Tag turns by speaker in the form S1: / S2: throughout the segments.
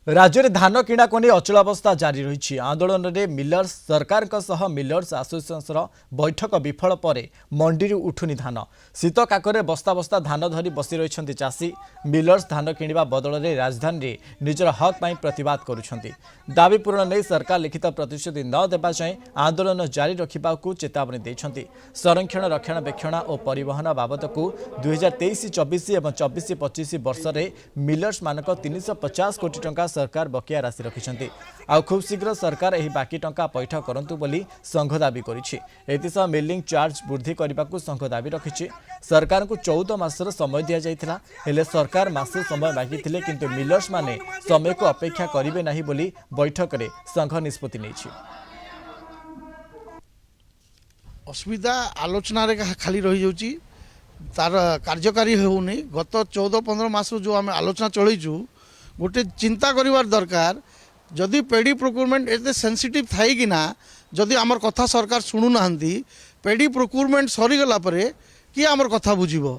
S1: राज्य में धान किणा को नहीं अचलावस्था जारी रही आंदोलन में मिलर्स सरकार मिलर्स आसोसिएशन बैठक विफल पर मंडी उठुनी धान शीत काकर बस्ता बस्ता धान धरी बसी रही चाषी मिलर्स धान किणवा बदल में राजधानी में निजर हक पर प्रतिवाद करुछंती दाबी पूरण नहीं सरकार लिखित प्रतिश्रुति न देवा जाए आंदोलन जारी रखा चेतावनी देछंती संरक्षण रक्षणाबेक्षण और परिवहन बाबद को 2023-24 और 24-25 वर्ष में मिलर्स मानक 350 कोटी टंका सरकार बकिया राशि रखिछंती आ खूब शीघ्र सरकार एही बाकी टंका पैठ करंतु बोली संघ दाबी करिछि एतिसह मिलिंग चार्ज वृद्धि करने संघ दाबी रखिछि सरकार को 14 मासर समय दिया जाइथिला हेले सरकार मासे समय मागिथिले किंतु मिलर्स माने समय को अपेक्षा करिवे नाही बोली बैठक रे संघ निष्पत्ति नेछि।
S2: असुविधा आलोचना खाली रही जाउची तार कार्यकारी होउनी गत 14-15 मास जो आम आलोचना चलैचु गोटे चिंता करिवार दरकार जदि पेडी प्रोक्योरमेंट एते सेंसिटिव थाई कि ना जदि आमर कथा सरकार शुणु नाहंती पेडी प्रोक्योरमेंट सरी गला परे कि आमर कथा बुझिबो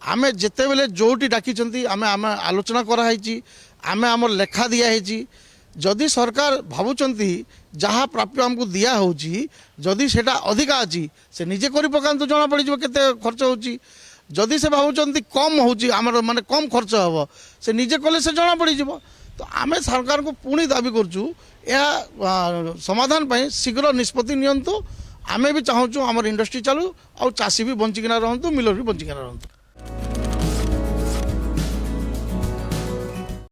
S2: आमे जेते बेले जोटी डाकिचंती आमे आमे आलोचना करा हैची आमे आमर लेखा दिया हैची जदि सरकार भावुचंती जहाँ प्राप्य आमको दिया होची जदि सेटा अधिका अछि से निजे करि पकान तो जना पड़ी जो केते खर्च होची जदि से भावुचंती कम होची आमर माने कम खर्च हबो से निजे कले से जना पड़ी जिवो तो आमे सरकार को पुणी दाबी करछु या समाधान पई शीघ्र निष्पत्ति नियंतु आमे भी चाहूँ आमर इंडस्ट्री चालू और चाषी भी बंचिकिना रहंतु मिलर भी बंचिकिना रहंतु।